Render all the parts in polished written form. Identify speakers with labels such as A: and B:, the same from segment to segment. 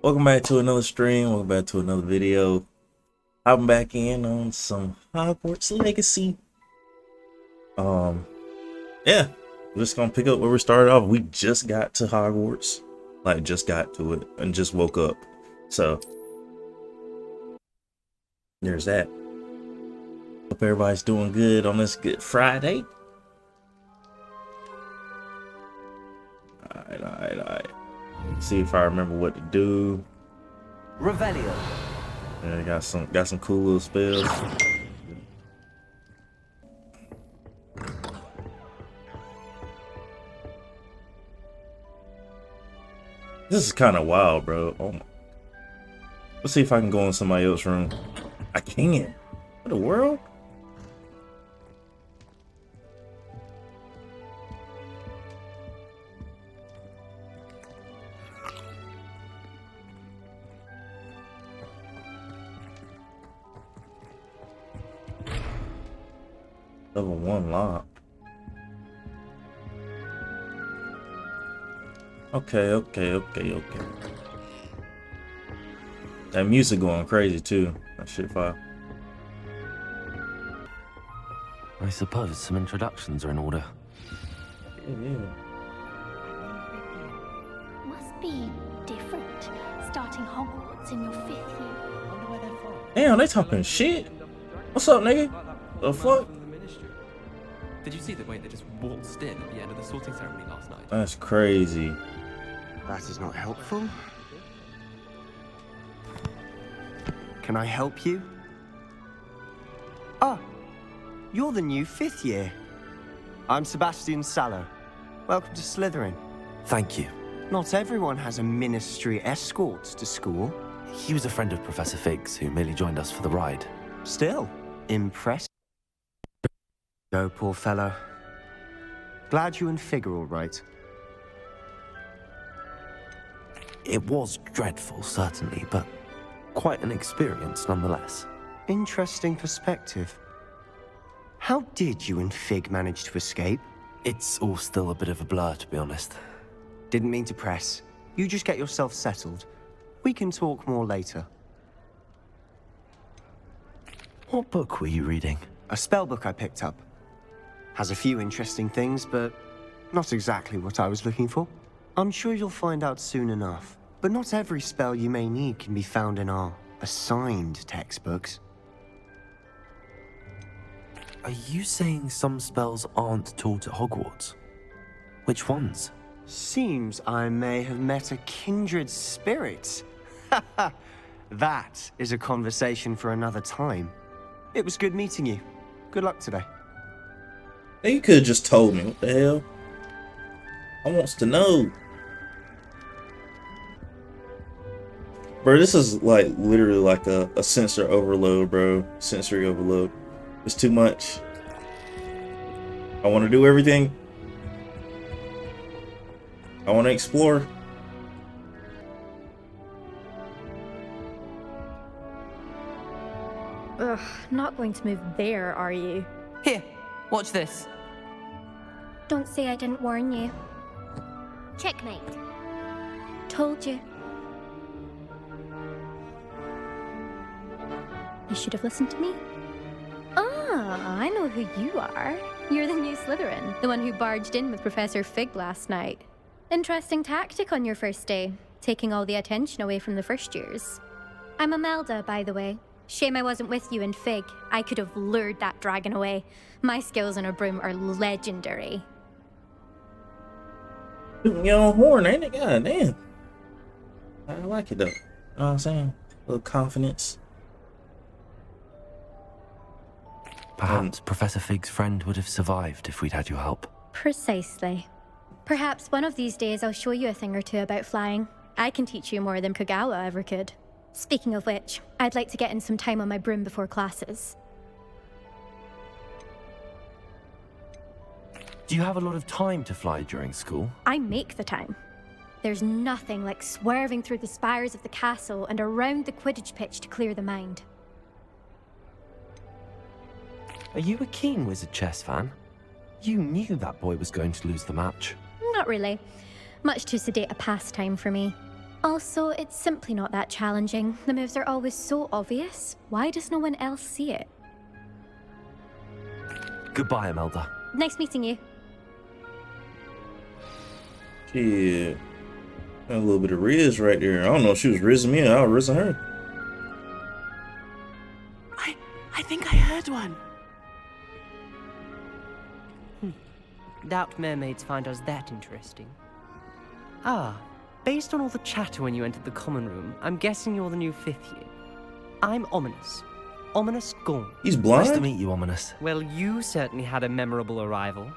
A: Welcome back to another stream. Welcome back to another video. I'm back in on some Hogwarts Legacy. Yeah, we're just gonna pick up where we started off. We just got to Hogwarts, like just got to it, and just woke up. So there's that. Hope everybody's doing good on this Good Friday. Alright. See if I remember what to do.
B: Revelio.
A: Yeah, got some cool little spells. This is kind of wild, bro. Oh my. Let's see if I can go in somebody else's room. I can't. What the world? Level 1 lock. Okay. That music going crazy too. That shit fire.
B: I suppose some introductions are in order.
A: Yeah.
C: Must be different, starting Hogwarts in your 5th year.
A: Damn, they talking shit. What's up, nigga? The fuck?
D: Did you see the way they just waltzed in at the end of the sorting ceremony last night?
A: That's crazy.
E: That is not helpful. Can I help you? Ah, you're the new 5th year. I'm Sebastian Sallow. Welcome to Slytherin.
B: Thank you.
E: Not everyone has a ministry escort to school.
B: He was a friend of Professor Fig's who merely joined us for the ride.
E: Still, impressed. Go, poor fellow. Glad you and Fig are all right.
B: It was dreadful, certainly, but quite an experience nonetheless.
E: Interesting perspective. How did you and Fig manage to escape?
B: It's all still a bit of a blur, to be honest.
E: Didn't mean to press. You just get yourself settled. We can talk more later.
B: What book were you reading?
E: A spell book I picked up. Has a few interesting things, but not exactly what I was looking for. I'm sure you'll find out soon enough. But not every spell you may need can be found in our assigned textbooks.
B: Are you saying some spells aren't taught at Hogwarts? Which ones?
E: Seems I may have met a kindred spirit. That is a conversation for another time. It was good meeting you. Good luck today.
A: Hey, you could have just told me. What the hell? I wants to know. Bro, this is like literally like a sensor overload, bro. Sensory overload. It's too much. I want to do everything. I want to explore.
C: Ugh, not going to move there, are you?
F: Here, watch this.
C: Don't say I didn't warn you. Checkmate. Told you. You should have listened to me. Ah, I know who you are. You're the new Slytherin, the one who barged in with Professor Fig last night. Interesting tactic on your first day, taking all the attention away from the first years. I'm Imelda, by the way. Shame I wasn't with you and Fig. I could have lured that dragon away. My skills on a broom are legendary.
A: Shooting your own horn, ain't it? God damn. I like it though. You know what I'm saying? A little confidence.
B: Perhaps Professor Fig's friend would have survived if we'd had your help.
C: Precisely. Perhaps one of these days I'll show you a thing or two about flying. I can teach you more than Kagawa ever could. Speaking of which, I'd like to get in some time on my broom before classes.
B: Do you have a lot of time to fly during school?
C: I make the time. There's nothing like swerving through the spires of the castle and around the Quidditch pitch to clear the mind.
B: Are you a keen Wizard chess fan? You knew that boy was going to lose the match.
C: Not really. Much too sedate a pastime for me. Also, it's simply not that challenging. The moves are always so obvious. Why does no one else see it?
B: Goodbye, Imelda.
C: Nice meeting you.
A: Shit. Got a little bit of riz right there. I don't know if she was rizzing me or I was rizzing her.
F: I think I heard one. Doubt mermaids find us that interesting. Ah, based on all the chatter when you entered the common room, I'm guessing you're the new 5th year. I'm Ominous. Ominous Gaunt.
A: He's blind?
B: Nice to meet you, Ominous.
F: Well, you certainly had a memorable arrival.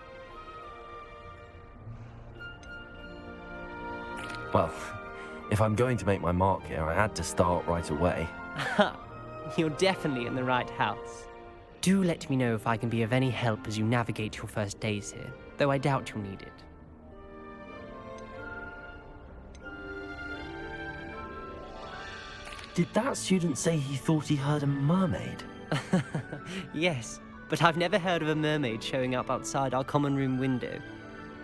B: Well, if I'm going to make my mark here, I had to start right away.
F: You're definitely in the right house. Do let me know if I can be of any help as you navigate your first days here, though I doubt you'll need it.
B: Did that student say he thought he heard a mermaid?
F: Yes, but I've never heard of a mermaid showing up outside our common room window.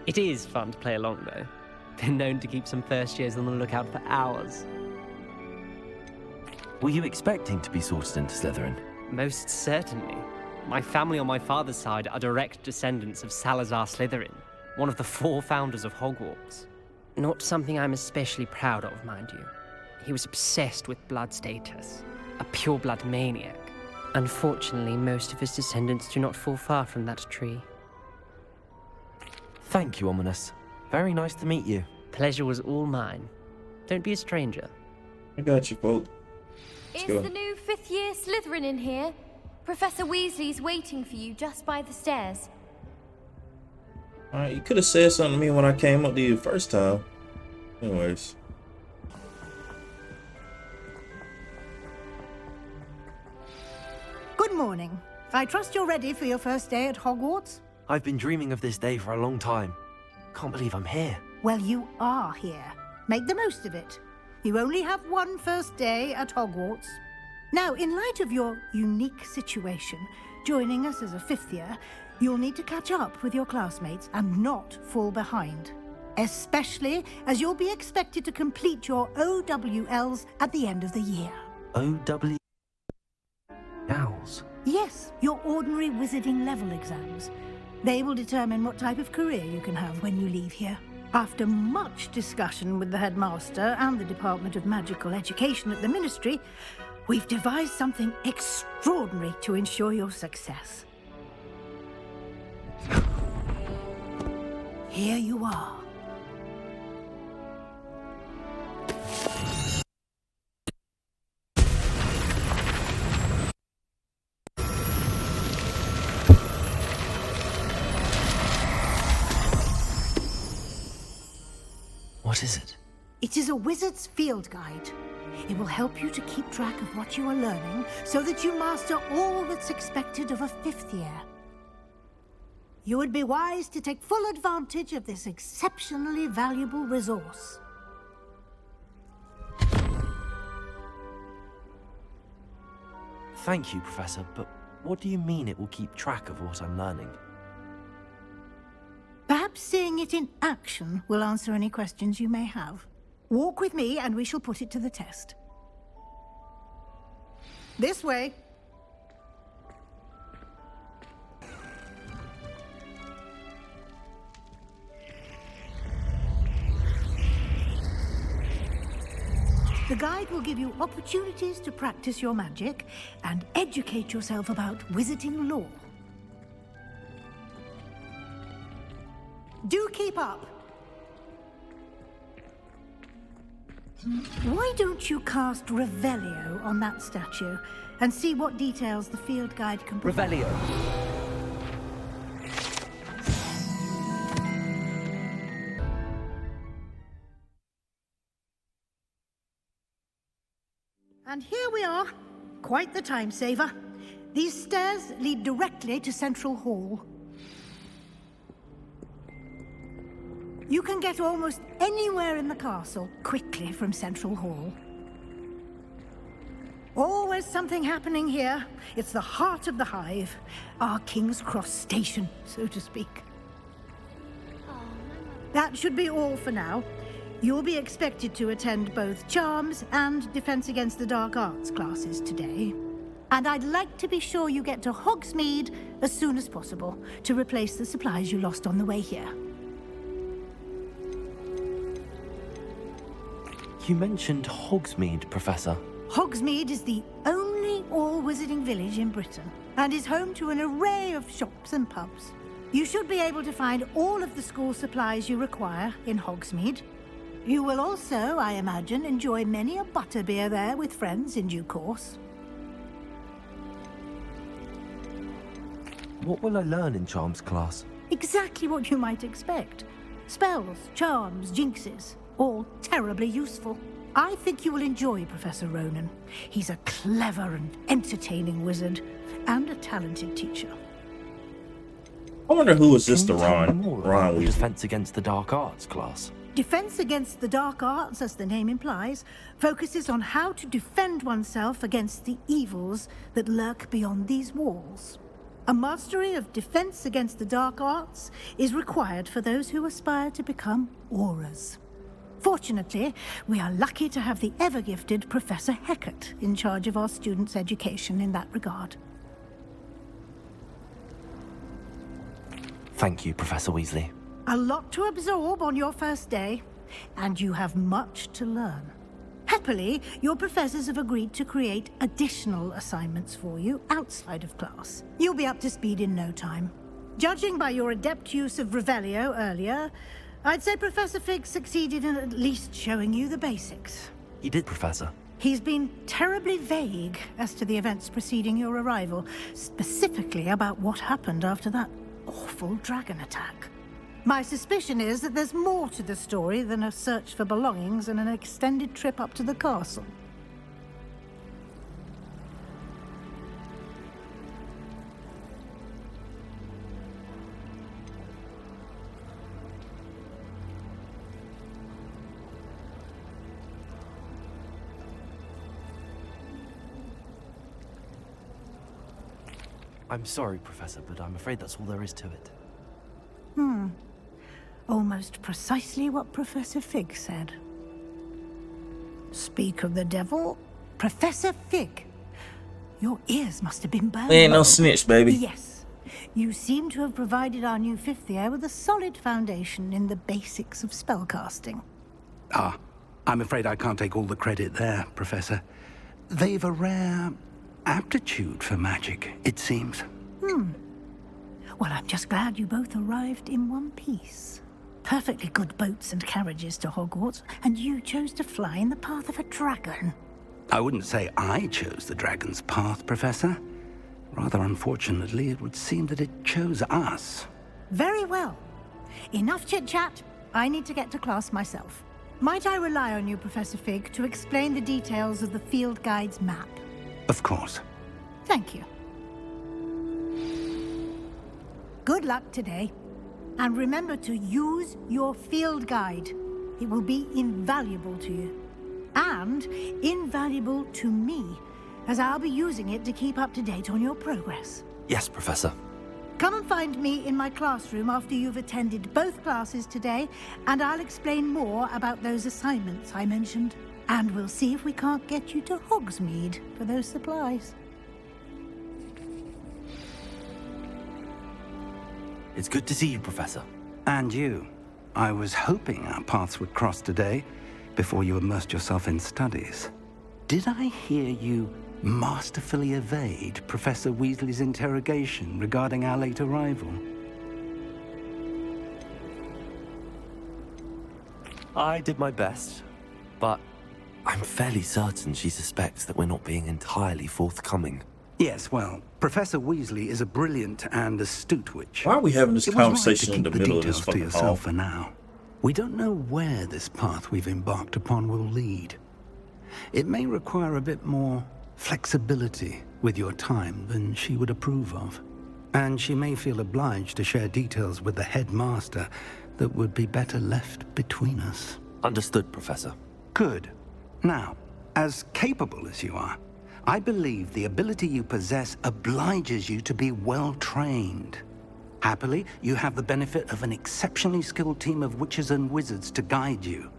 F: It is fun to play along, though. Been known to keep some first years on the lookout for hours.
B: Were you expecting to be sorted into Slytherin?
F: Most certainly. My family on my father's side are direct descendants of Salazar Slytherin, one of the 4 founders of Hogwarts. Not something I'm especially proud of, mind you. He was obsessed with blood status, a pure-blood maniac. Unfortunately, most of his descendants do not fall far from that tree.
B: Thank you, Ominous. Very nice to meet you.
F: Pleasure was all mine. Don't be a stranger.
A: I got you, folks.
G: Is
A: go.
G: the new 5th year Slytherin in here? Professor Weasley's waiting for you just by the stairs.
A: Alright, you could have said something to me when I came up to you the first time. Anyways.
H: Good morning. I trust you're ready for your first day at Hogwarts?
B: I've been dreaming of this day for a long time. Can't believe I'm here.
H: Well, you are here. Make the most of it. You only have one first day at Hogwarts. Now, in light of your unique situation, joining us as a 5th year, you'll need to catch up with your classmates and not fall behind. Especially as you'll be expected to complete your OWLs at the end of the year.
B: OW... Owls?
H: Yes, your ordinary wizarding level exams. They will determine what type of career you can have when you leave here. After much discussion with the headmaster and the Department of Magical Education at the Ministry, we've devised something extraordinary to ensure your success. Here you are.
B: What is it?
H: It is a wizard's field guide. It will help you to keep track of what you are learning so that you master all that's expected of a 5th year. You would be wise to take full advantage of this exceptionally valuable resource.
B: Thank you, Professor, but what do you mean it will keep track of what I'm learning?
H: Perhaps seeing it in action will answer any questions you may have. Walk with me and we shall put it to the test. This way. The guide will give you opportunities to practice your magic and educate yourself about wizarding lore. Do keep up. Why don't you cast Revelio on that statue and see what details the field guide can provide?
F: Revelio.
H: And here we are. Quite the time saver. These stairs lead directly to Central Hall. You can get almost anywhere in the castle quickly from Central Hall. Always something happening here. It's the heart of the hive. Our King's Cross station, so to speak. That should be all for now. You'll be expected to attend both Charms and Defense Against the Dark Arts classes today. And I'd like to be sure you get to Hogsmeade as soon as possible to replace the supplies you lost on the way here.
B: You mentioned Hogsmeade, Professor.
H: Hogsmeade is the only all-wizarding village in Britain and is home to an array of shops and pubs. You should be able to find all of the school supplies you require in Hogsmeade. You will also, I imagine, enjoy many a butterbeer there with friends in due course.
B: What will I learn in Charms class?
H: Exactly what you might expect. Spells, charms, jinxes, all terribly useful. I think you will enjoy Professor Ronan. He's a clever and entertaining wizard, and a talented teacher.
A: I wonder who is this
B: Can
A: to
B: you tell me
A: Ron
B: more about the
A: Weasley?
B: Defense Against the Dark Arts class?
H: Defense Against the Dark Arts, as the name implies, focuses on how to defend oneself against the evils that lurk beyond these walls. A mastery of Defense Against the Dark Arts is required for those who aspire to become Aurors. Fortunately, we are lucky to have the ever-gifted Professor Hecat in charge of our students' education in that regard.
B: Thank you, Professor Weasley.
H: A lot to absorb on your first day, and you have much to learn. Happily, your professors have agreed to create additional assignments for you outside of class. You'll be up to speed in no time. Judging by your adept use of Revelio earlier, I'd say Professor Fig succeeded in at least showing you the basics.
B: He did, Professor.
H: He's been terribly vague as to the events preceding your arrival, specifically about what happened after that awful dragon attack. My suspicion is that there's more to the story than a search for belongings and an extended trip up to the castle.
B: I'm sorry, Professor, but I'm afraid that's all there is to it.
H: Almost precisely what Professor Fig said. Speak of the devil, Professor Fig. Your ears must have been burned.
A: Ain't no snitch, baby.
H: Yes. You seem to have provided our new fifth year with a solid foundation in the basics of spellcasting.
I: Ah, I'm afraid I can't take all the credit there, Professor. They've a rare aptitude for magic, it seems.
H: Well, I'm just glad you both arrived in one piece. Perfectly good boats and carriages to Hogwarts, and you chose to fly in the path of a dragon.
I: I wouldn't say I chose the dragon's path, Professor. Rather unfortunately, it would seem that it chose us.
H: Very well. Enough chit-chat. I need to get to class myself. Might I rely on you, Professor Fig, to explain the details of the field guide's map?
I: Of course.
H: Thank you. Good luck today. And remember to use your field guide. It will be invaluable to you. And invaluable to me, as I'll be using it to keep up to date on your progress.
B: Yes, Professor.
H: Come and find me in my classroom after you've attended both classes today, and I'll explain more about those assignments I mentioned. And we'll see if we can't get you to Hogsmeade for those supplies.
B: It's good to see you, Professor.
I: And you. I was hoping our paths would cross today, before you immersed yourself in studies. Did I hear you masterfully evade Professor Weasley's interrogation regarding our late arrival?
B: I did my best, but I'm fairly certain she suspects that we're not being entirely forthcoming.
I: Yes, well, Professor Weasley is a brilliant and astute witch.
A: Why are we having this
I: It was right to
A: conversation in
I: keep
A: the middle of this
I: details to
A: fucking hall?
I: yourself for now. We don't know where this path we've embarked upon will lead. It may require a bit more flexibility with your time than she would approve of. And she may feel obliged to share details with the headmaster that would be better left between us.
B: Understood, Professor.
I: Good. Now, as capable as you are, I believe the ability you possess obliges you to be well-trained. Happily, you have the benefit of an exceptionally skilled team of witches and wizards to guide you.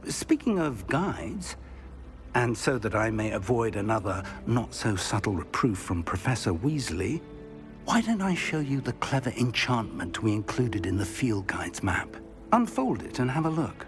I: Speaking of guides, and so that I may avoid another not-so-subtle reproof from Professor Weasley, why don't I show you the clever enchantment we included in the field guide's map? Unfold it and have a look.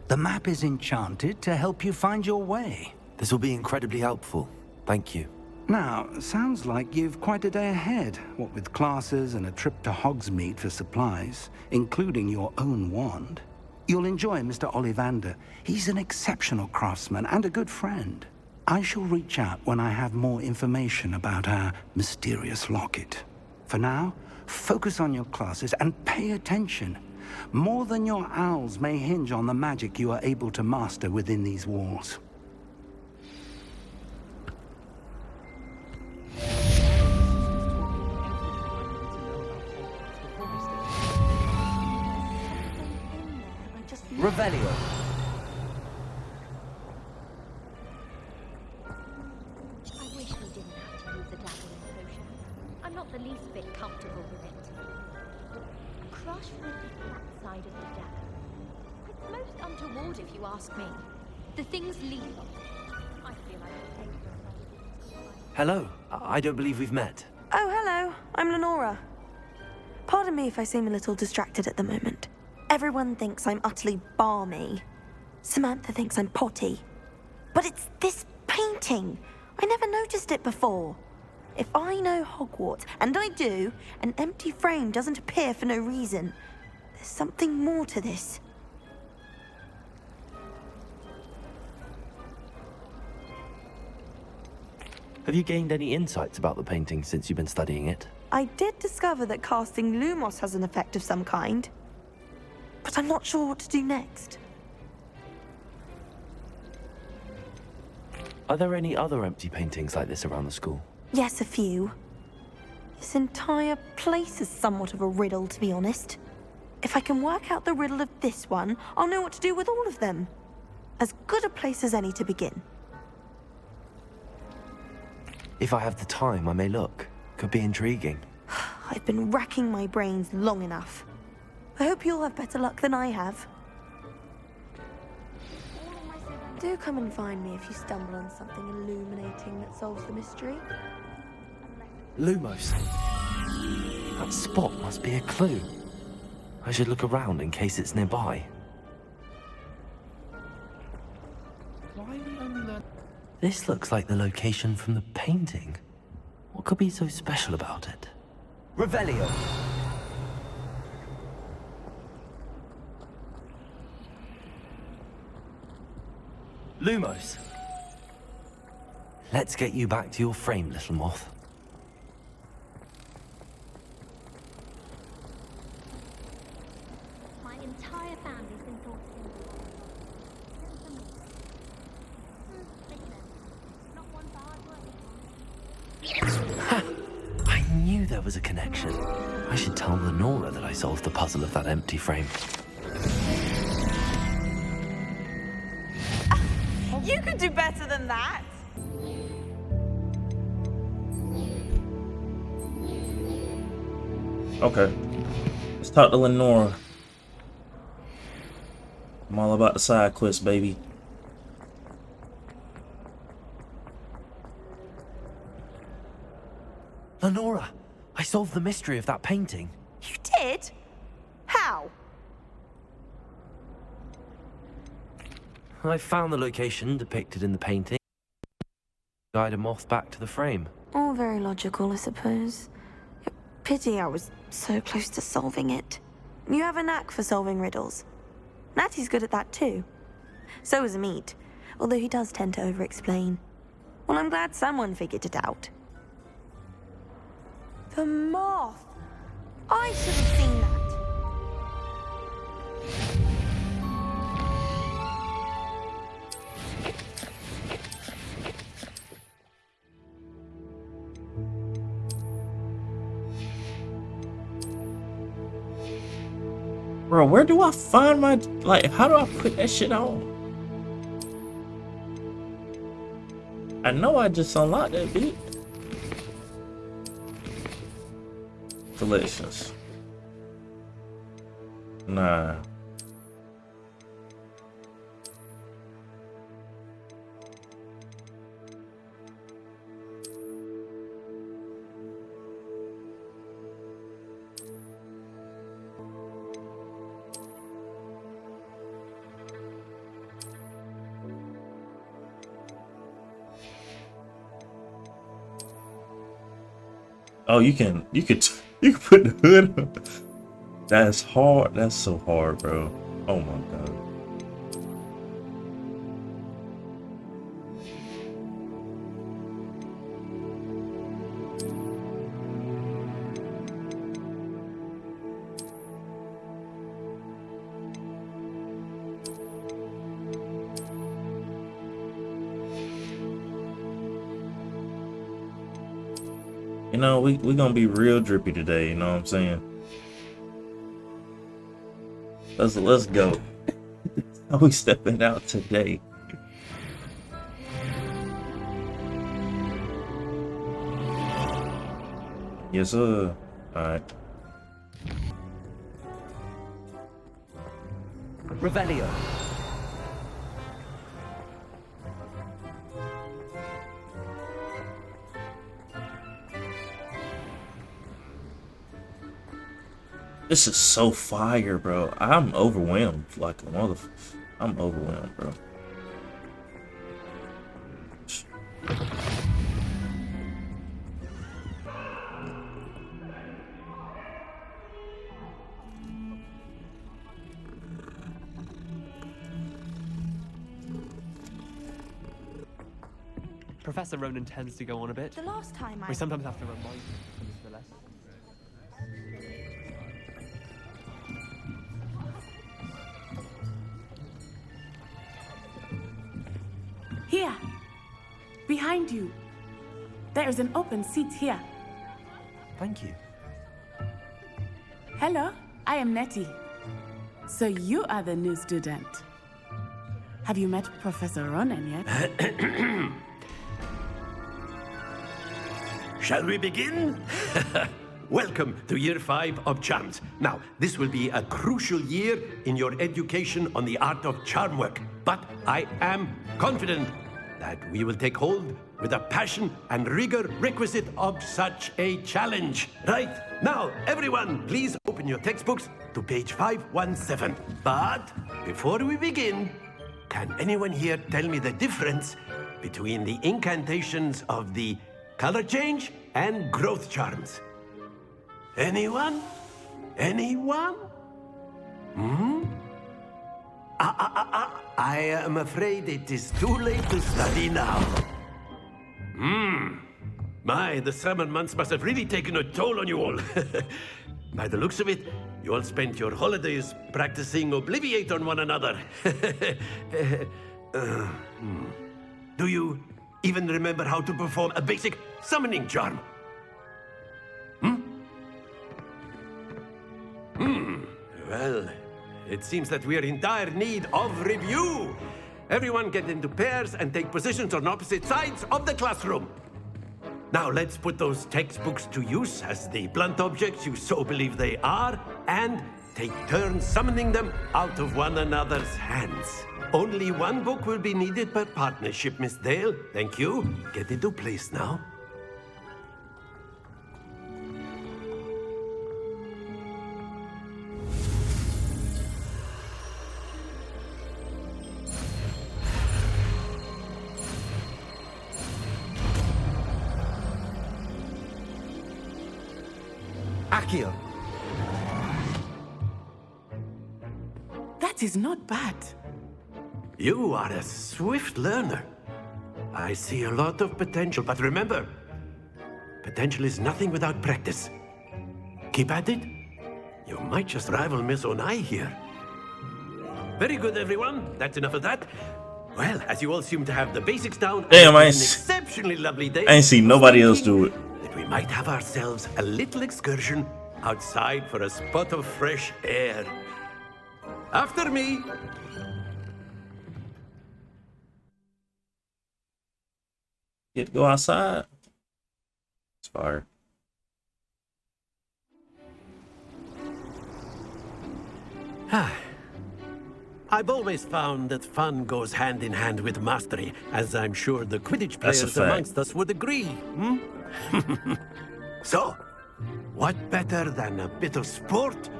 I: The map is enchanted to help you find your way.
B: This will be incredibly helpful. Thank you.
I: Now, sounds like you've quite a day ahead, what with classes and a trip to Hogsmeade for supplies, including your own wand. You'll enjoy Mr. Ollivander. He's an exceptional craftsman and a good friend. I shall reach out when I have more information about our mysterious locket. For now, focus on your classes and pay attention. More than your owls may hinge on the magic you are able to master within these walls.
B: Revelio.
G: I wish we didn't have to use a dabbling potion. I'm not the least bit comfortable with it. A crush with the black side of the dagger. It's most untoward if you ask me. The thing's lethal. I feel like I take for
B: Hello. I don't believe we've met.
J: Oh, hello. I'm Lenora. Pardon me if I seem a little distracted at the moment. Everyone thinks I'm utterly balmy. Samantha thinks I'm potty. But it's this painting. I never noticed it before. If I know Hogwarts, and I do, an empty frame doesn't appear for no reason. There's something more to this.
B: Have you gained any insights about the painting since you've been studying it?
J: I did discover that casting Lumos has an effect of some kind. But I'm not sure what to do next.
B: Are there any other empty paintings like this around the school?
J: Yes, a few. This entire place is somewhat of a riddle, to be honest. If I can work out the riddle of this one, I'll know what to do with all of them. As good a place as any to begin.
B: If I have the time, I may look. Could be intriguing.
J: I've been racking my brains long enough. I hope you'll have better luck than I have. Do come and find me if you stumble on something illuminating that solves the mystery.
B: Lumos. That spot must be a clue. I should look around in case it's nearby. This looks like the location from the painting. What could be so special about it? Revelio. Lumos. Let's get you back to your frame, little moth.
G: My entire family's been thought not one bad word.
B: I knew there was a connection. I should tell Lenora that I solved the puzzle of that empty frame.
J: You could do better than that.
A: Okay. Let's talk to Lenora. I'm all about the side quests, baby.
B: Lenora, I solved the mystery of that painting.
J: You did? How?
B: I found the location depicted in the painting. Guide a moth back to the frame.
J: All very logical, I suppose. Pity I was so close to solving it. You have a knack for solving riddles. Natty's good at that too. So is Amit, although he does tend to over-explain. Well, I'm glad someone figured it out. The moth! I should have seen that.
A: Bro, where do I find my, like, how do I put that shit on? I know I just unlocked that bit. Delicious. Nah. Oh, you could put the hood on. That's hard. That's so hard, bro. Oh my god. You know, we gonna be real drippy today, you know what I'm saying? Let's go. How we stepping out today? Yes, sir. Alright.
B: Revelio.
A: This is so fire, bro. I'm overwhelmed like a mother. I'm overwhelmed, bro.
D: Professor Ronan tends to go on a bit.
J: The last time I...
D: We sometimes have to remind him of the lesson.
K: Here, behind you. There is an open seat here.
B: Thank you.
K: Hello, I am Nettie. So you are the new student. Have you met Professor Ronan yet?
L: Shall we begin? Welcome to Year 5 of Charms. Now, this will be a crucial year in your education on the art of charm work. But I am confident that we will take hold with the passion and rigor requisite of such a challenge. Right, now, everyone, please open your textbooks to page 517. But before we begin, can anyone here tell me the difference between the incantations of the color change and growth charms? Anyone? Anyone? I am afraid it is too late to study now. My, the summer months must have really taken a toll on you all. By the looks of it, you all spent your holidays practicing Obliviate on one another. Do you even remember how to perform a basic summoning charm? Well, it seems that we are in dire need of review. Everyone get into pairs and take positions on opposite sides of the classroom. Now let's put those textbooks to use as the blunt objects you so believe they are, and take turns summoning them out of one another's hands. Only one book will be needed per partnership, Miss Dale. Thank you. Get into place now.
K: Akio. That is not bad.
L: You are a swift learner. I see a lot of potential, but remember, potential is nothing without practice. Keep at it. You might just rival Miss Onai here. Very good, everyone. That's enough of that. Well, as you all seem to have the basics down,
A: damn,
L: an exceptionally lovely day.
A: I ain't seen nobody else do it.
L: That we might have ourselves a little excursion outside for a spot of fresh air. After me.
A: Get to go outside. It's fire.
L: I've always found that fun goes hand in hand with mastery, as I'm sure the Quidditch players amongst us would agree. So, what better than a bit of sport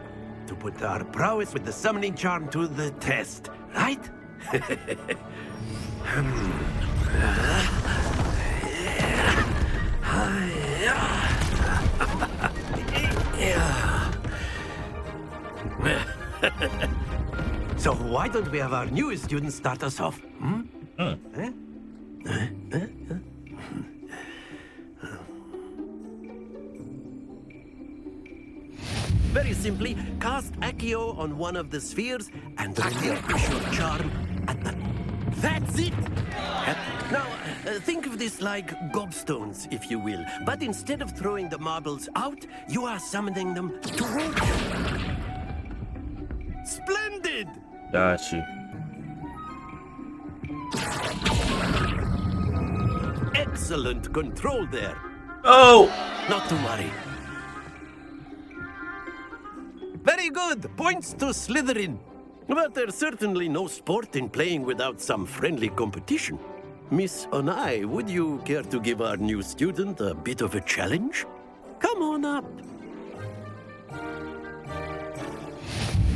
L: to put our prowess with the summoning charm to the test, right? Yeah. So why don't we have our newest student start us off? Very simply, cast Accio on one of the spheres and relinquish your charm at the... That's it! Now, think of this like gobstones, if you will. But instead of throwing the marbles out, you are summoning them toward you. Splendid!
A: Got you.
L: Excellent control there.
A: Oh!
L: Not to worry. Very good. Points to Slytherin. But there's certainly no sport in playing without some friendly competition. Miss Onai, would you care to give our new student a bit of a challenge? Come on up.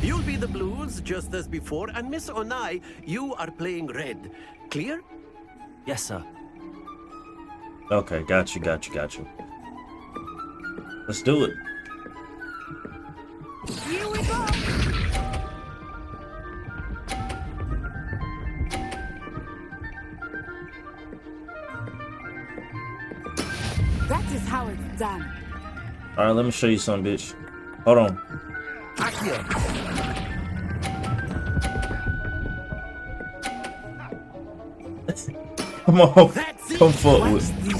L: You'll be the blues, just as before, and Miss Onai, you are playing red. Clear?
B: Yes, sir.
A: Okay, got you. Let's do it.
H: Here we go!
K: That is how it's done.
A: Alright, let me show you something, bitch. Hold on. Come on. Come fuck with me.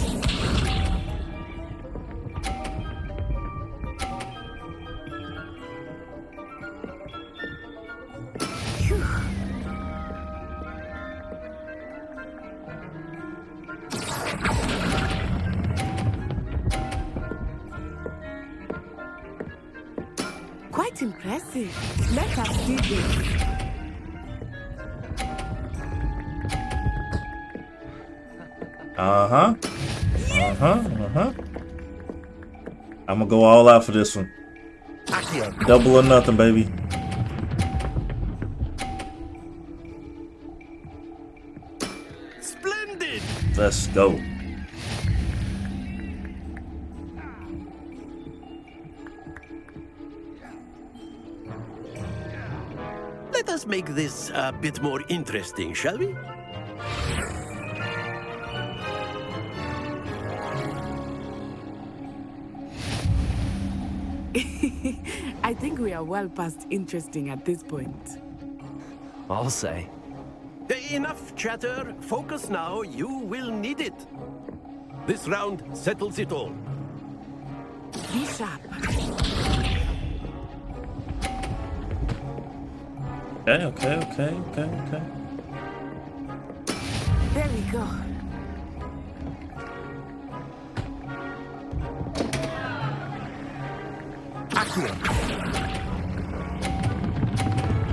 K: Quite impressive. Let us see this.
A: I'm gonna go all out for this one. Double or nothing, baby.
L: Splendid!
A: Let's go.
L: Let us make this a bit more interesting, shall we?
K: I think we are well past interesting at this point.
B: I'll say.
L: Enough chatter. Focus now. You will need it. This round settles it all.
K: Be sharp.
A: Okay.
K: There we go.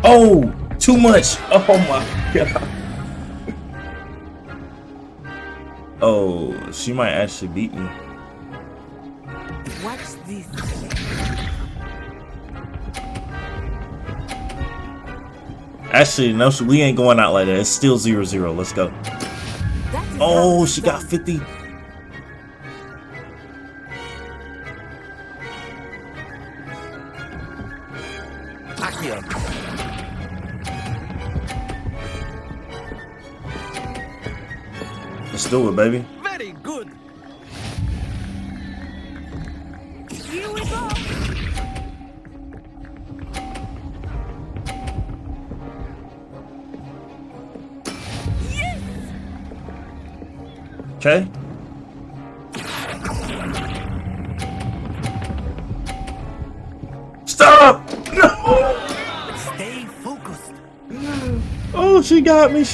A: Oh, too much. Oh my god. Oh, she might actually beat me.
K: Watch this.
A: Actually, no, we ain't going out like that. It's still 0-0. Let's go. Oh, she got 50. Let's do it, baby.
L: Very good.
K: Here we go. Yes.
A: Okay. Stop! No!
L: Stay focused.
A: Oh, she got me.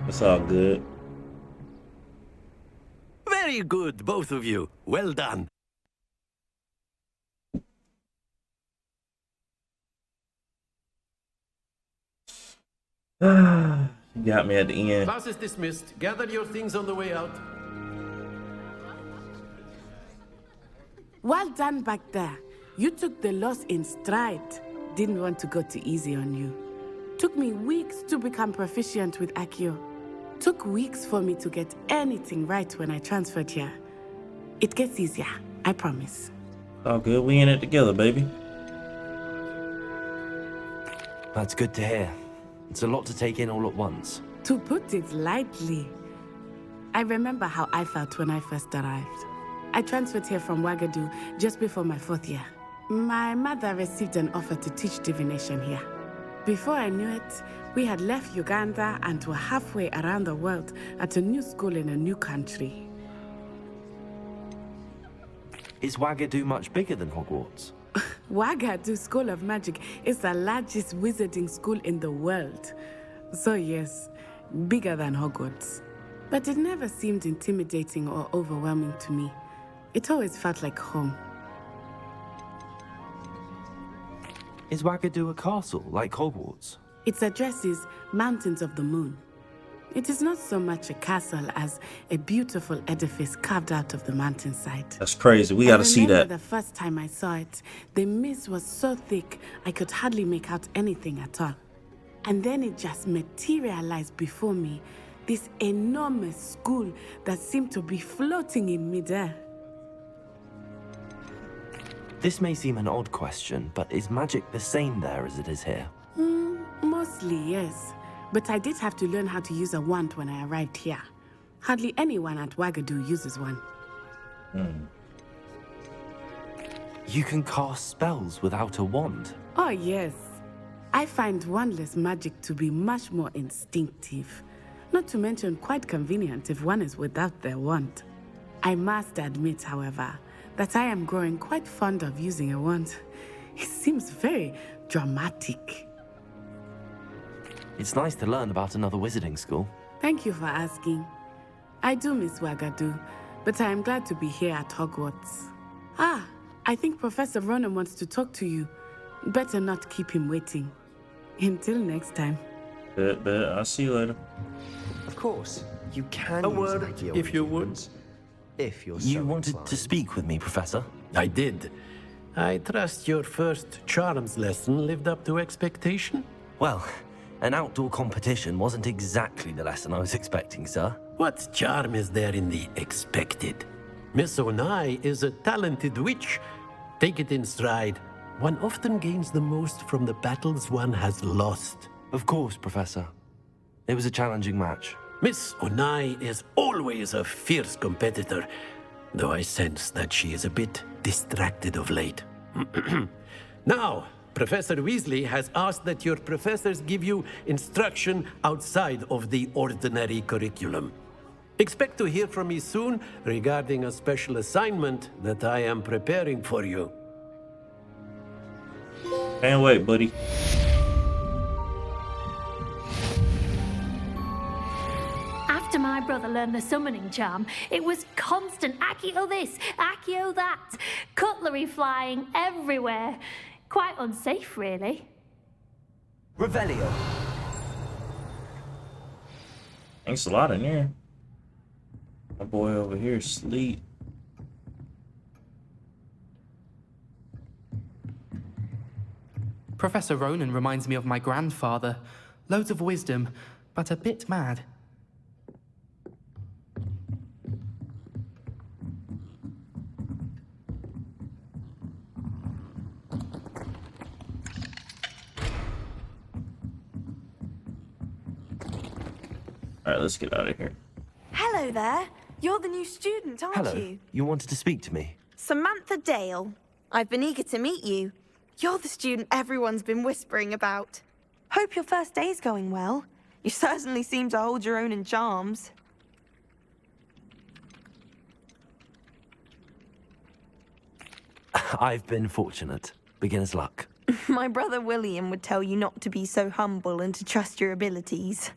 A: It's all good.
L: Very good, both of you. Well done.
A: You got me at the end.
L: Class is dismissed. Gather your things on the way out.
K: Well done back there. You took the loss in stride. Didn't want to go too easy on you. Took me weeks to become proficient with Accio. Took weeks for me to get anything right when I transferred here. It gets easier, I promise.
A: All good. We in it together, baby.
B: That's good to hear. It's a lot to take in all at once.
K: To put it lightly, I remember how I felt when I first arrived. I transferred here from Wagadu just before my 4th year. My mother received an offer to teach divination here. Before I knew it, we had left Uganda and were halfway around the world at a new school in a new country.
B: Is Wagadu much bigger than Hogwarts?
K: Wagadu School of Magic is the largest wizarding school in the world. So yes, bigger than Hogwarts. But it never seemed intimidating or overwhelming to me. It always felt like home.
B: Is Wagadu a castle, like Hogwarts?
K: Its address is Mountains of the Moon. It is not so much a castle as a beautiful edifice carved out of the mountainside.
A: That's crazy. We gotta see that.
K: The first time I saw it, the mist was so thick I could hardly make out anything at all. And then it just materialized before me, this enormous school that seemed to be floating in midair.
B: This may seem an odd question, but is magic the same there as it is here?
K: Mostly, yes. But I did have to learn how to use a wand when I arrived here. Hardly anyone at Wagadu uses one.
B: You can cast spells without a wand?
K: Oh, yes. I find wandless magic to be much more instinctive. Not to mention quite convenient if one is without their wand. I must admit, however, that I am growing quite fond of using a wand. It seems very dramatic.
B: It's nice to learn about another wizarding school.
K: Thank you for asking. I do miss Wagadu, but I am glad to be here at Hogwarts. Ah, I think Professor Ronan wants to talk to you. Better not keep him waiting. Until next time.
A: Bet. I'll see you later.
E: Of course, you can
L: A
E: use
L: word,
E: magic
L: if you would.
E: If you're
B: You
E: so
B: wanted
E: inclined.
B: to speak with me, Professor?
L: I did. I trust your first charms lesson lived up to expectation?
B: Well, an outdoor competition wasn't exactly the lesson I was expecting, sir.
L: What charm is there in the expected? Miss Onai is a talented witch. Take it in stride. One often gains the most from the battles one has lost.
B: Of course, Professor. It was a challenging match.
L: Miss Onai is always a fierce competitor, though I sense that she is a bit distracted of late. Now, Professor Weasley has asked that your professors give you instruction outside of the ordinary curriculum. Expect to hear from me soon regarding a special assignment that I am preparing for you.
A: Can't wait, buddy.
M: After my brother learned the summoning charm, it was constant Accio this, Accio that, cutlery flying everywhere. Quite unsafe, really.
B: Revelio.
A: Thanks a lot in here. My boy over here sleep.
D: Professor Ronan reminds me of my grandfather. Loads of wisdom, but a bit mad.
A: Alright, let's get out of here.
J: Hello there. You're the new student, aren't
B: Hello.
J: you?
B: You wanted to speak to me?
J: Samantha Dale. I've been eager to meet you. You're the student everyone's been whispering about. Hope your first day's going well. You certainly seem to hold your own in charms.
B: I've been fortunate. Beginner's luck.
J: My brother William would tell you not to be so humble and to trust your abilities.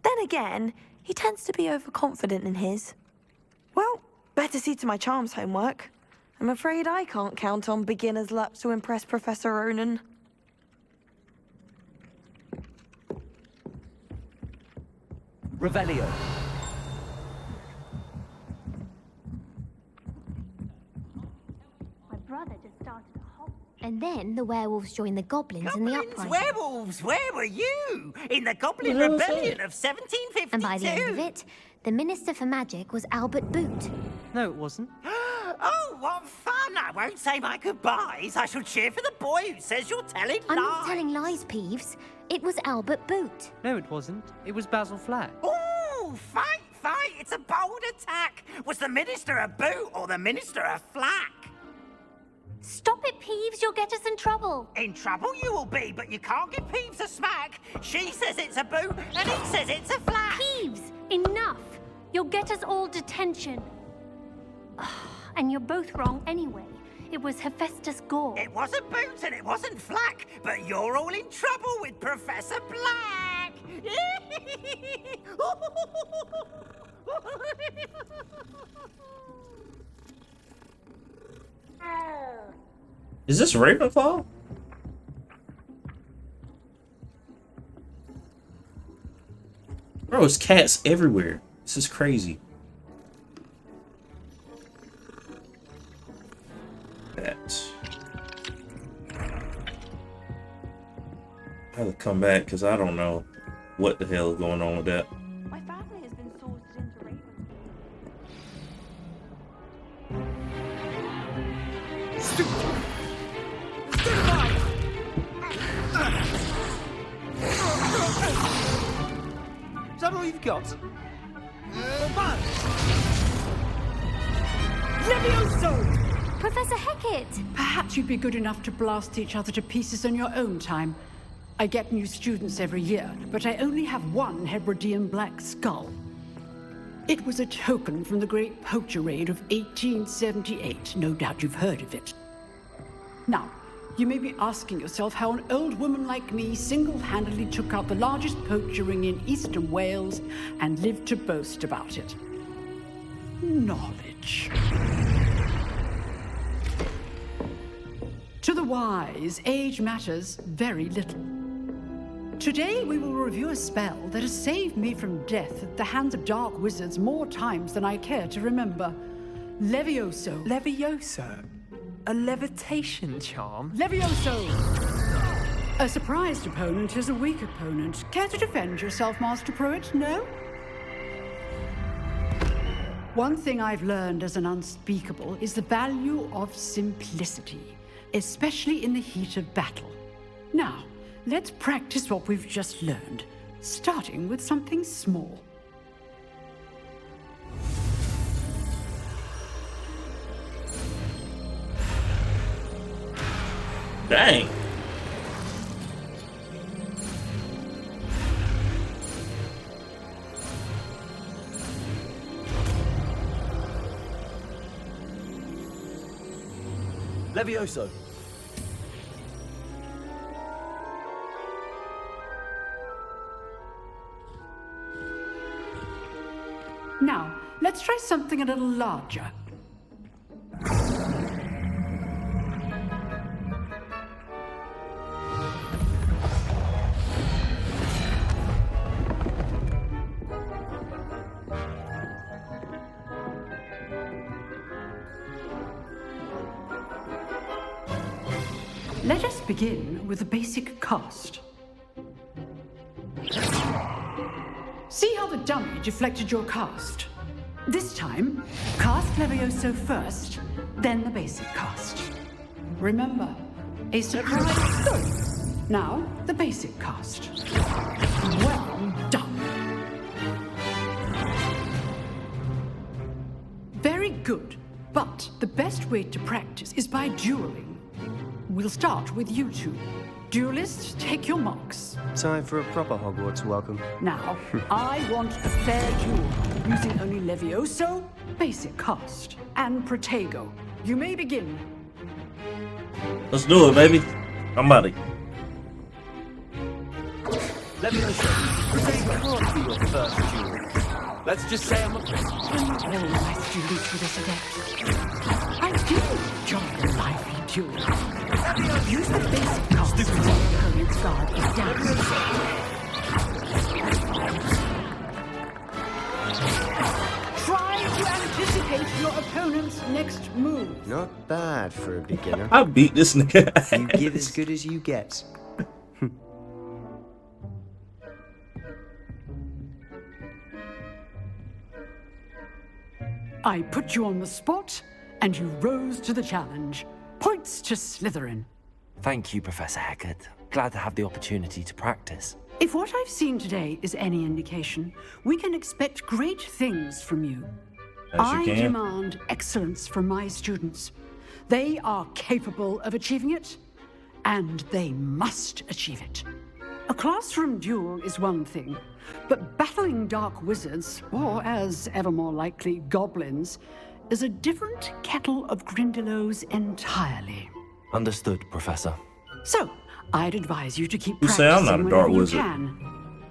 J: Then again, he tends to be overconfident in his. Well, better see to my charms homework. I'm afraid I can't count on beginner's luck to impress Professor Ronan.
B: Revelio.
M: My brother just started a whole... And then the werewolves joined the goblins in the uprising.
N: Werewolves, where were you? In the Goblin
A: What did I say?
N: Rebellion of 1752.
C: And by the end of it, the Minister for Magic was Albert Boot.
F: No, it wasn't.
N: Oh, what fun! I won't say my goodbyes. I shall cheer for the boy who says you're telling
G: I'm
N: lies.
G: not telling lies, Peeves. It was Albert Boot.
F: No, it wasn't. It was Basil Flack.
N: Ooh, fight, fight! It's a bold attack. Was the minister a boot or the minister a flack?
M: Stop it, Peeves. You'll get us in trouble.
N: In trouble you will be, but you can't give Peeves a smack. She says it's a boot, and he says it's a flack.
M: Peeves, enough. You'll get us all detention. And you're both wrong anyway. It was Hephaestus Gore.
N: It wasn't boot and it wasn't flack, but you're all in trouble with Professor Black.
A: Is this Ravenclaw? Bro, it's cats everywhere. This is crazy. That. I have to come back because I don't know what the hell is going on with that.
J: My family has been sourced into Ravenswood.
O: Is that all you've got?
H: Levioso!
M: Professor Hecat!
P: Perhaps you'd be good enough to blast each other to pieces on your own time. I get new students every year, but I only have one Hebridean black skull. It was a token from the Great Poacher Raid of 1878. No doubt you've heard of it. Now, you may be asking yourself how an old woman like me single-handedly took out the largest poacher ring in eastern Wales and lived to boast about it. Knowledge. To the wise, age matters very little. Today we will review a spell that has saved me from death at the hands of dark wizards more times than I care to remember. Levioso.
F: Levioso? A levitation charm?
P: Levioso! A surprised opponent is a weak opponent. Care to defend yourself, Master Pruitt? No? One thing I've learned as an unspeakable is the value of simplicity, especially in the heat of battle. Now, let's practice what we've just learned, starting with something small.
A: Dang.
O: Levioso.
P: Now, let's try something a little larger. Let us begin with the basic cast. See how the dummy deflected your cast? This time, cast Levioso first, then the basic cast. Remember, a surprise story. Now, the basic cast. Well done. Very good, but the best way to practice is by dueling. We'll start with you two. Duelists, take your marks.
E: Time for a proper Hogwarts welcome.
P: Now, I want a fair duel, using only Levioso, basic cast, and Protego. You may begin.
A: Let's do it, baby. I'm ready.
O: Levioso, Protego can't be your first duel. Let's just say I'm a...
P: All my students with us adept. I do enjoy a lively duel. Use the basic cast when your opponent's guard is down. Try to anticipate your opponent's next move.
E: Not bad for a beginner.
A: I beat this nigga.
E: You give as good as you get.
P: I put you on the spot, and you rose to the challenge. Points to Slytherin.
B: Thank you, Professor Hecat. Glad to have the opportunity to practice.
P: If what I've seen today is any indication, we can expect great things from you. I demand excellence from my students. They are capable of achieving it, and they must achieve it. A classroom duel is one thing, but battling dark wizards, or as ever more likely, goblins, is a different kettle of Grindylows entirely.
B: Understood, Professor.
P: So, I'd advise you to keep
A: You say I'm
P: practicing
A: not a dark
P: whenever you
A: wizard.
P: can.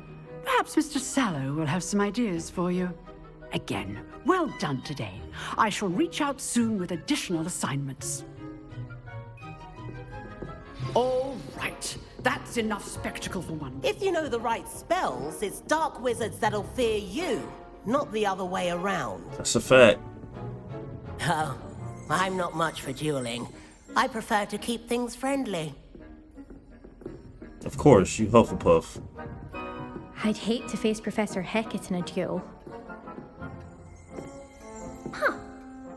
P: Perhaps Mr. Sallow will have some ideas for you. Again, well done today. I shall reach out soon with additional assignments. All right. That's enough spectacle for one.
Q: If you know the right spells, it's dark wizards that'll fear you, not the other way around.
A: That's a fact.
Q: Oh, I'm not much for dueling. I prefer to keep things friendly.
A: Of course, you Hufflepuff.
C: I'd hate to face Professor Hecat in a duel.
M: Huh.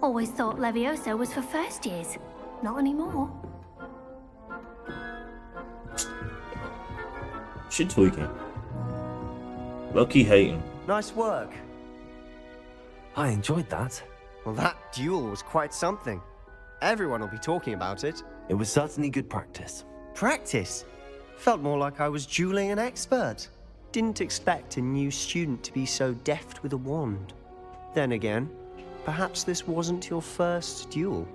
M: Always thought Levioso was for first years. Not anymore.
A: She tweaking. Low-key hating.
E: Nice work.
B: I enjoyed that.
E: Well, that duel was quite something. Everyone will be talking about it.
B: It was certainly good practice.
E: Practice? Felt more like I was dueling an expert. Didn't expect a new student to be so deft with a wand. Then again, perhaps this wasn't your first duel.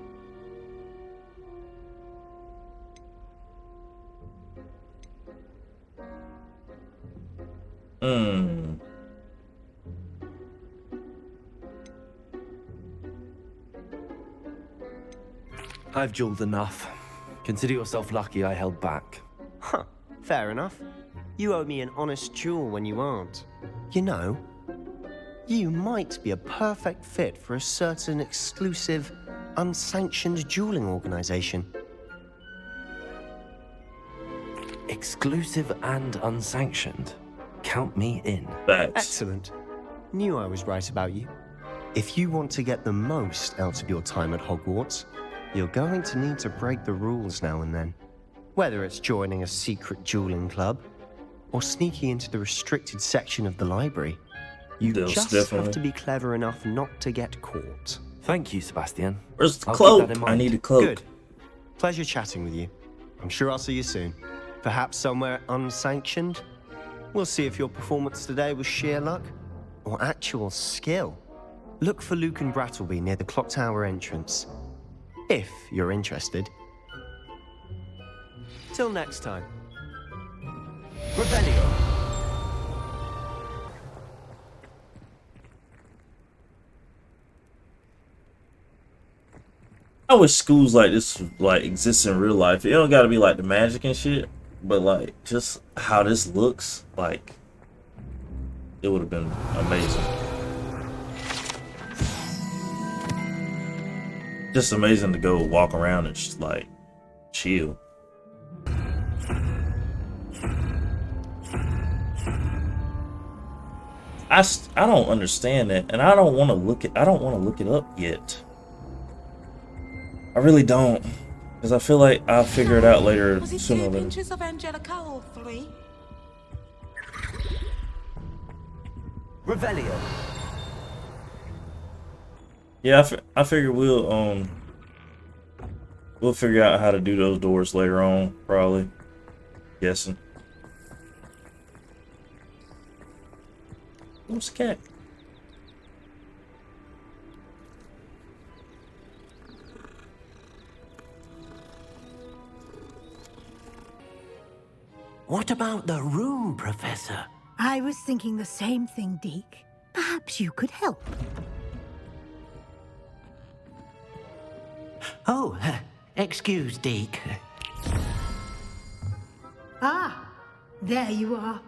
B: I've dueled enough. Consider yourself lucky I held back.
E: Huh, fair enough. You owe me an honest duel when you aren't. You know, you might be a perfect fit for a certain exclusive, unsanctioned dueling organization.
B: Exclusive and unsanctioned. Count me in.
E: Excellent. Knew I was right about you. If you want to get the most out of your time at Hogwarts, you're going to need to break the rules now and then. Whether it's joining a secret dueling club, or sneaking into the restricted section of the library, you just have to be clever enough not to get caught.
B: Thank you, Sebastian.
A: Where's the
B: I'll
A: cloak?
B: keep that in
A: I
B: mind.
A: need a cloak.
E: Good. Pleasure chatting with you. I'm sure I'll see you soon. Perhaps somewhere unsanctioned? We'll see if your performance today was sheer luck or actual skill. Look for Luke and Brattleby near the clock tower entrance, if you're interested. Till next time. Revelio.
A: I wish schools like this like exist in real life. It don't gotta be like the magic and shit, but like just how this looks, like it would have been amazing. Just amazing to go walk around and just like chill. I don't understand it, and I don't want to look it up yet. I really don't, because I feel like I'll figure it out later.
R: Was it
A: Sooner or
R: 2
A: later.
R: pinches of Angelica or 3?
E: Revelio.
A: Yeah, I figure we'll figure out how to do those doors later on, probably. Guessing. What's the cat?
N: What about the room, Professor?
H: I was thinking the same thing, Deke. Perhaps you could help.
N: Oh, excuse, Deke.
H: Ah, there you are.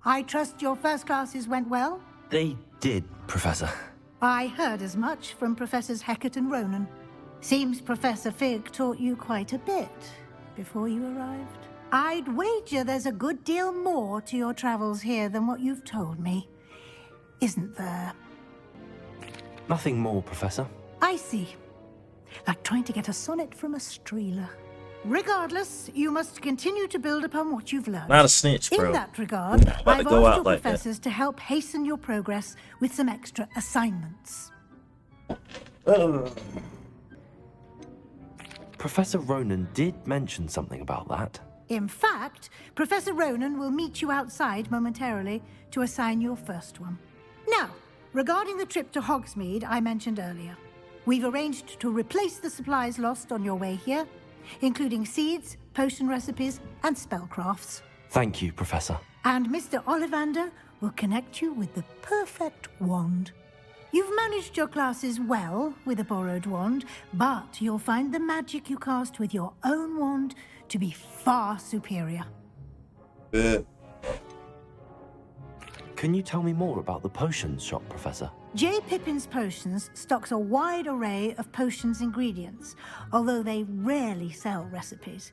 H: I trust your first classes went well?
B: They did, Professor.
H: I heard as much from Professors Hecat and Ronan. Seems Professor Fig taught you quite a bit before you arrived. I'd wager there's a good deal more to your travels here than what you've told me. isn't there?
B: Nothing more, Professor.
H: I see. Like trying to get a sonnet from a streeler. Regardless, you must continue to build upon what you've learned.
A: Not a snitch, bro.
H: In that regard,
A: About to
H: I've
A: go
H: asked
A: out
H: your
A: like that.
H: professors to help hasten your progress with some extra assignments.
B: Professor Ronan did mention something about that.
H: In fact, Professor Ronan will meet you outside momentarily to assign your first one. Now, regarding the trip to Hogsmeade I mentioned earlier, we've arranged to replace the supplies lost on your way here, including seeds, potion recipes, and spellcrafts.
B: Thank you, Professor.
H: And Mr. Ollivander will connect you with the perfect wand. You've managed your classes well with a borrowed wand, but you'll find the magic you cast with your own wand to be far superior.
B: Can you tell me more about the potions shop, Professor?
H: J. Pippin's Potions stocks a wide array of potions ingredients, although they rarely sell recipes.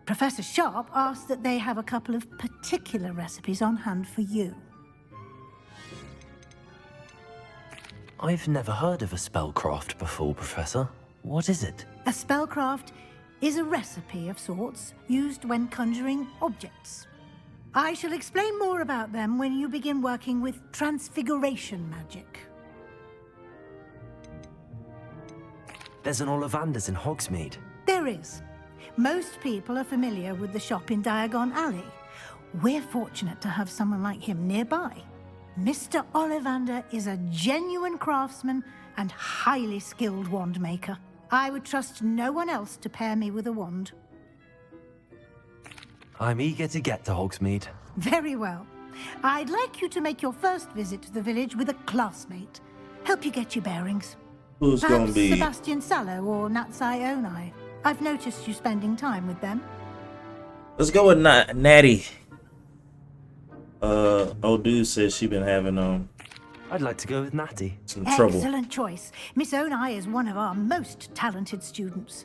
H: Professor Sharp asked that they have a couple of particular recipes on hand for you.
B: I've never heard of a spellcraft before, Professor. What is it?
H: A spellcraft is a recipe of sorts used when conjuring objects. I shall explain more about them when you begin working with transfiguration magic.
B: There's an Ollivander's in Hogsmeade.
H: There is. Most people are familiar with the shop in Diagon Alley. We're fortunate to have someone like him nearby. Mr. Ollivander is a genuine craftsman and highly skilled wand maker. I would trust no one else to pair me with a wand.
B: I'm eager to get to Hogsmeade.
H: Very well. I'd like you to make your first visit to the village with a classmate. Help you get your bearings.
A: Who's
H: Perhaps
A: gonna be
H: Sebastian Sallow or Natsai Onai. I've noticed you spending time with them.
A: Let's go with Natty. Old dude says she been having
B: I'd like to go with Natty.
A: some trouble.
H: Excellent choice. Miss Onai is one of our most talented students.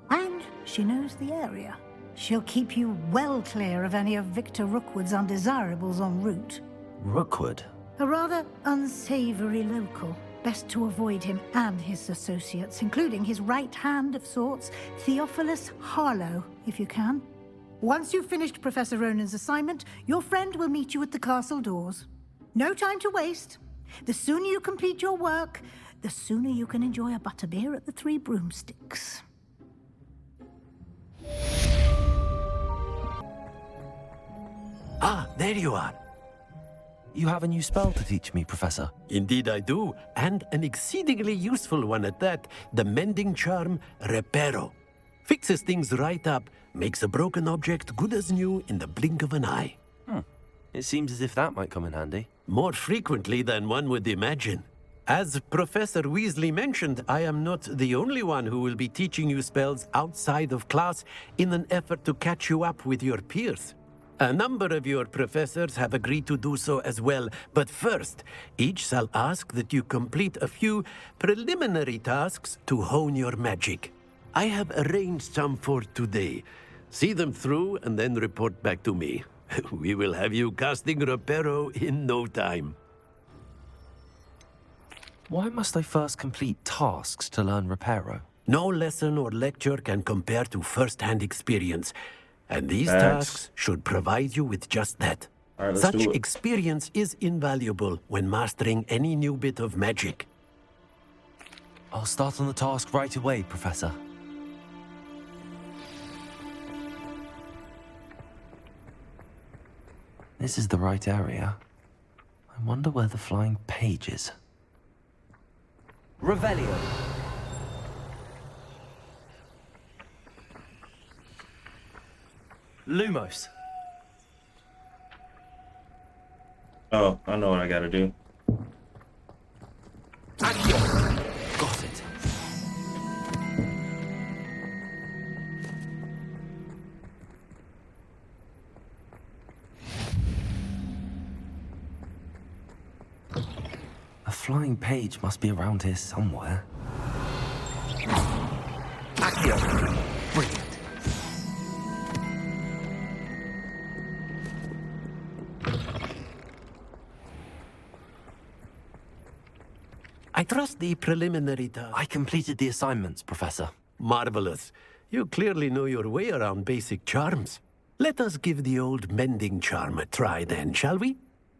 H: And she knows the area. She'll keep you well clear of any of Victor Rookwood's undesirables en route.
B: Rookwood?
H: A rather unsavory local. Best to avoid him and his associates, including his right hand of sorts, Theophilus Harlow, if you can. Once you've finished Professor Ronan's assignment, your friend will meet you at the castle doors. No time to waste. The sooner you complete your work, the sooner you can enjoy a butterbeer at the Three Broomsticks.
L: Ah, there you are.
B: You have a new spell to teach me, Professor.
L: Indeed I do, and an exceedingly useful one at that. The mending charm, Reparo. Fixes things right up, makes a broken object good as new in the blink of an eye.
B: It seems as if that might come in handy.
L: More frequently than one would imagine. As Professor Weasley mentioned, I am not the only one who will be teaching you spells outside of class in an effort to catch you up with your peers. A number of your professors have agreed to do so as well, but first, each shall ask that you complete a few preliminary tasks to hone your magic. I have arranged some for today. See them through and then report back to me. We will have you casting Reparo in no time.
B: Why must I first complete tasks to learn Reparo?
L: No lesson or lecture can compare to first-hand experience. And these tasks should provide you with just that.
A: All right, let's
L: Such
A: do it.
L: experience is invaluable when mastering any new bit of magic.
B: I'll start on the task right away, Professor. This is the right area. I wonder where the flying page is. Revelio. Lumos.
A: Oh, I know what I gotta do.
B: Got it. A flying page must be around here somewhere. Accio. Brilliant.
L: I trust the preliminary task.
B: I completed the assignments, Professor.
L: Marvelous. You clearly know your way around basic charms. Let us give the old mending charm a try then, shall we?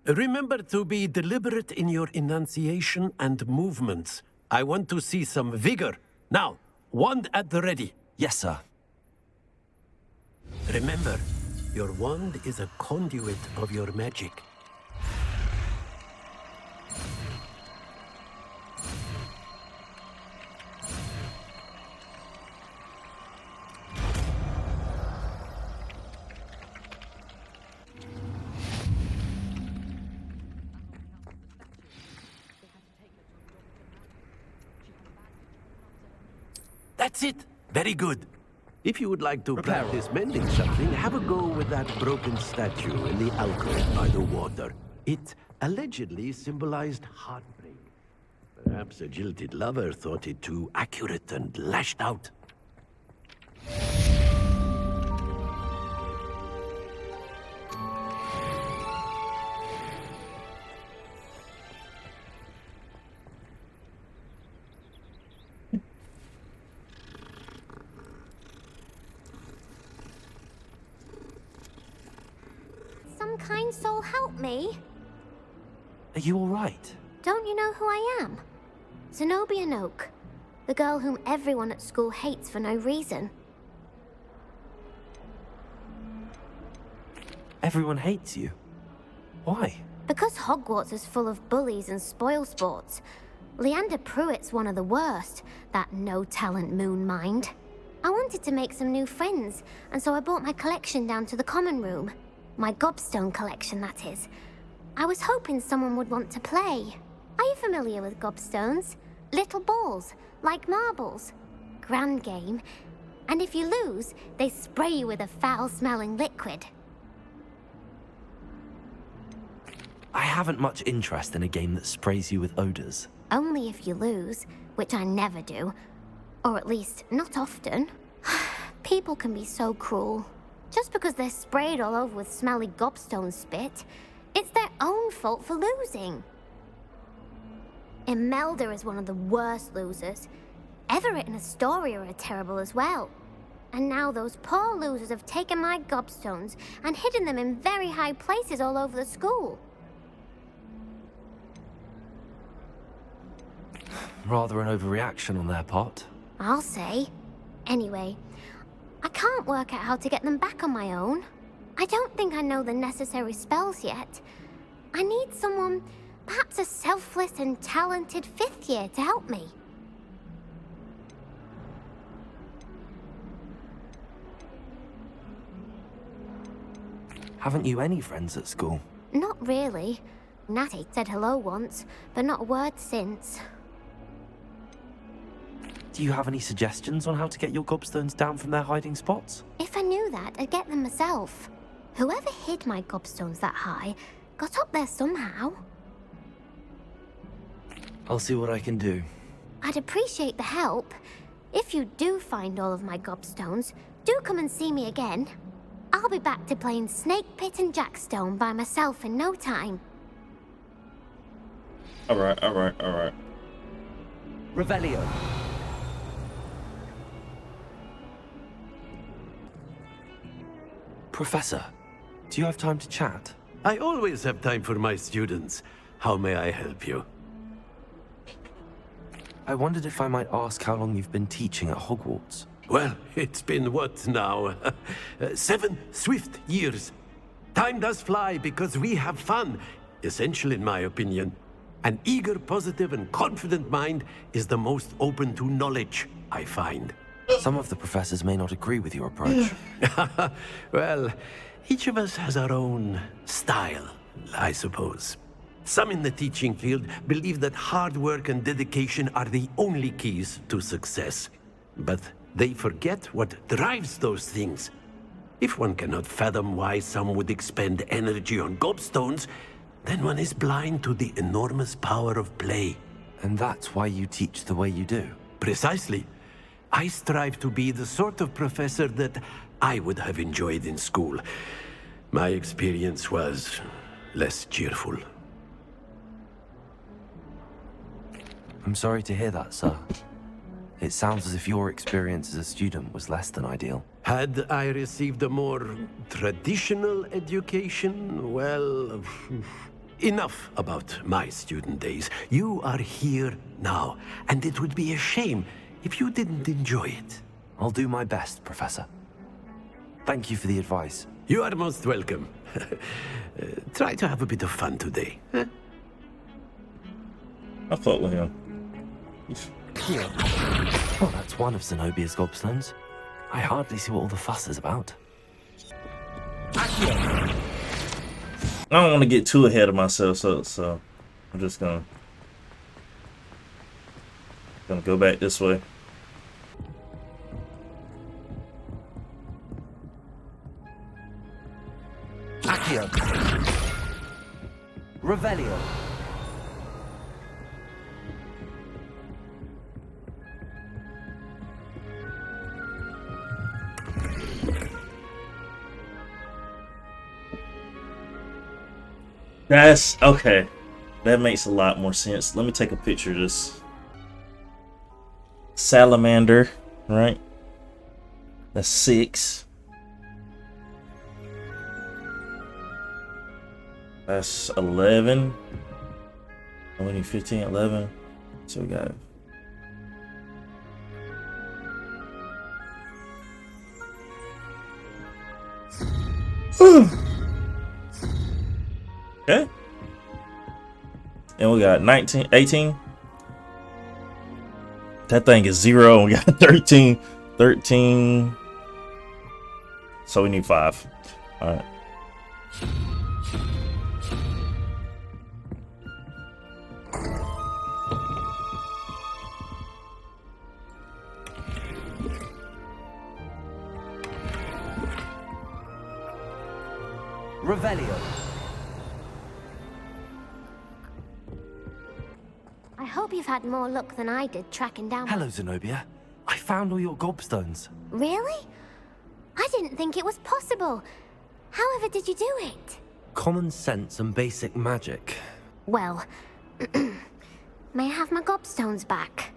L: Remember to be deliberate in your enunciation and movements. I want to see some vigor. Now, wand at the ready.
B: Yes, sir.
L: Remember, your wand is a conduit of your magic. That's it. Very good. If you would like to practice mending something, have a go with that broken statue in the alcove by the water. It allegedly symbolized heartbreak. Perhaps a jilted lover thought it too accurate and lashed out.
C: Some kind soul help me.
B: Are you all right?
C: Don't you know who I am? Zenobia Noak, the girl whom everyone at school hates for no reason.
B: Everyone hates you. Why?
C: Because Hogwarts is full of bullies and spoilsports. Leander Pruitt's one of the worst, that no-talent moon mind. I wanted to make some new friends, and so I brought my collection down to the common room. My gobstone collection, that is. I was hoping someone would want to play. Are you familiar with gobstones? Little balls, like marbles. Grand game. And if you lose, they spray you with a foul-smelling liquid.
B: I haven't much interest in a game that sprays you with odors.
C: Only if you lose, which I never do. Or at least, not often. People can be so cruel. Just because they're sprayed all over with smelly gobstone spit, it's their own fault for losing. Imelda is one of the worst losers. Everett and Astoria are terrible as well. And now those poor losers have taken my gobstones and hidden them in very high places all over the school.
B: Rather an overreaction on their part.
C: I'll say. Anyway, I can't work out how to get them back on my own. I don't think I know the necessary spells yet. I need someone, perhaps a selfless and talented 5th year to help me.
B: Haven't you any friends at school?
C: Not really. Natty said hello once, but not a word since.
B: Do you have any suggestions on how to get your gobstones down from their hiding spots?
C: If I knew that, I'd get them myself. Whoever hid my gobstones that high got up there somehow.
B: I'll see what I can do.
C: I'd appreciate the help. If you do find all of my gobstones, do come and see me again. I'll be back to playing Snake Pit and Jackstone by myself in no time.
A: Alright.
O: Revelio.
B: Professor, do you have time to chat?
L: I always have time for my students. How may I help you?
B: I wondered if I might ask how long you've been teaching at Hogwarts.
L: Well, it's been what now? 7 swift years. Time does fly because we have fun. Essential in my opinion. An eager, positive and confident mind is the most open to knowledge, I find.
B: Some of the professors may not agree with your approach.
L: Well, each of us has our own style, I suppose. Some in the teaching field believe that hard work and dedication are the only keys to success. But they forget what drives those things. If one cannot fathom why some would expend energy on gobstones, then one is blind to the enormous power of play.
B: And that's why you teach the way you do?
L: Precisely. I strive to be the sort of professor that I would have enjoyed in school. My experience was less cheerful.
B: I'm sorry to hear that, sir. It sounds as if your experience as a student was less than ideal.
L: Had I received a more traditional education, well, enough about my student days. You are here now, and it would be a shame if you didn't enjoy it.
B: I'll do my best, Professor. Thank you for the advice.
L: You are most welcome. Try to have a bit of fun today. Huh?
A: I fuck with him.
B: Well, that's one of Zenobia's gobstones. I hardly see what all the fuss is about.
A: I don't want to get too ahead of myself, so I'm just gonna go back this way.
B: Accio. Revelio.
A: That's okay. That makes a lot more sense. Let me take a picture of this. Salamander, right? That's 6. That's 11. We need 15, 11. So we got okay. And we got 19, 18. That thing is 0. We got 13. 13. So we need 5. All right.
B: Revelio.
S: I hope you've had more luck than I did tracking down...
B: Hello, Zenobia. I found all your gobstones.
S: Really? I didn't think it was possible. However did you do it?
B: Common sense and basic magic.
S: Well, may I have my gobstones back?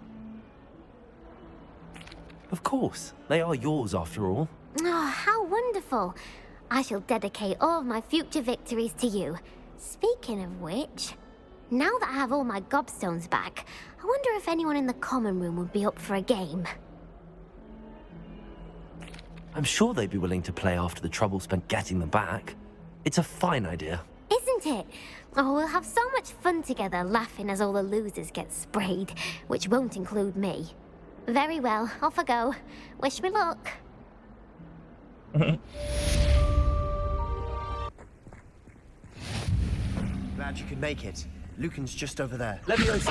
B: Of course. They are yours after all.
S: Oh, how wonderful. I shall dedicate all of my future victories to you. Speaking of which, now that I have all my gobstones back, I wonder if anyone in the common room would be up for a game.
B: I'm sure they'd be willing to play after the trouble spent getting them back. It's a fine idea.
S: Isn't it? Oh, we'll have so much fun together laughing as all the losers get sprayed, which won't include me. Very well, off I go. Wish me luck.
E: Glad you could make it. Lucan's just over there.
O: Levioso.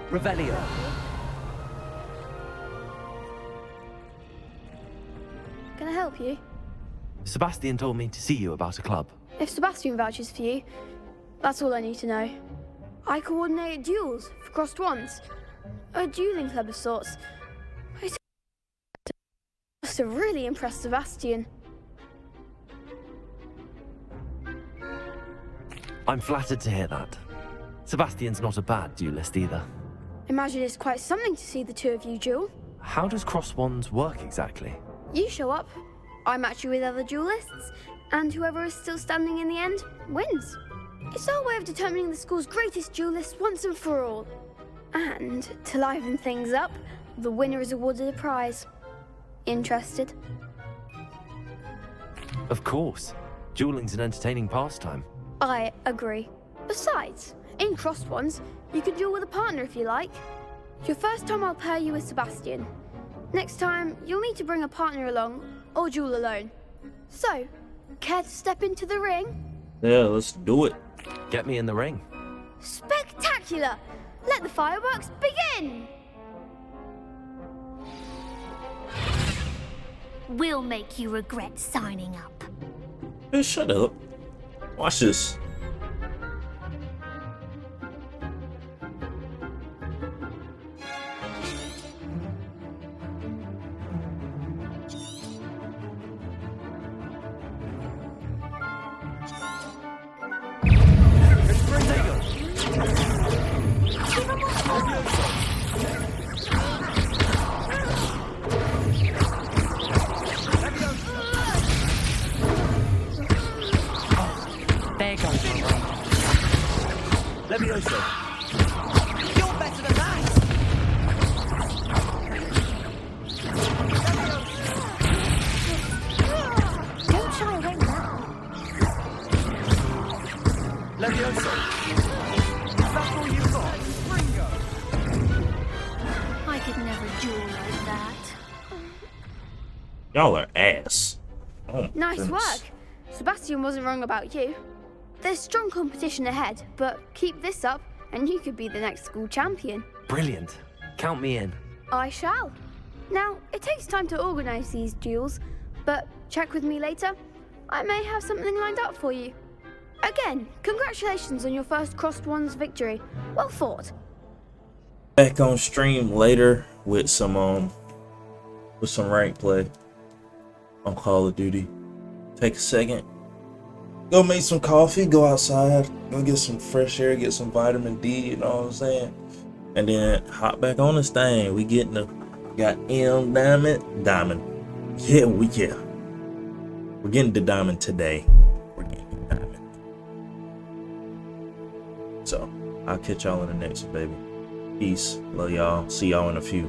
B: Revelio.
T: Can I help you?
B: Sebastian told me to see you about a club.
T: If Sebastian vouches for you, that's all I need to know. I coordinate duels for crossed wands. A dueling club of sorts. I must have really impressed Sebastian.
B: I'm flattered to hear that. Sebastian's not a bad duelist either.
T: Imagine it's quite something to see the two of you duel.
B: How does cross wands work exactly?
T: You show up, I match you with other duelists, and whoever is still standing in the end wins. It's our way of determining the school's greatest duelist once and for all. And to liven things up, the winner is awarded a prize. Interested?
B: Of course. Dueling's an entertaining pastime.
T: I agree. Besides, in crossed ones, you can duel with a partner if you like. Your first time I'll pair you with Sebastian. Next time, you'll need to bring a partner along, or duel alone. So, care to step into the ring?
A: Yeah, let's do it.
B: Get me in the ring.
T: Spectacular! Let the fireworks begin!
M: We'll make you regret signing up.
A: Hey, shut up. Watch this.
F: There goes my way.
O: Levioso.
N: You're better than that!
G: Don't shy away now.
O: Levioso. Is that all you got?
M: I could never duel like that.
A: Y'all are ass. Oh, my
T: Nice
A: goodness.
T: work. Sebastian wasn't wrong about you. There's strong competition ahead, but keep this up and you could be the next school champion.
B: Brilliant. Count me in.
T: I shall. Now, it takes time to organise these duels, but check with me later. I may have something lined up for you. Again, congratulations on your first Crossed Ones victory. Well fought.
A: Back on stream later with some rank play on Call of Duty. Take a second, go make some coffee, go outside, go get some fresh air, get some vitamin D, you know what I'm saying? And then hop back on this thing. We got M Diamond. Yeah. We're getting the diamond today. We're getting the diamond. So I'll catch y'all in the next one, baby. Peace. Love y'all. See y'all in a few.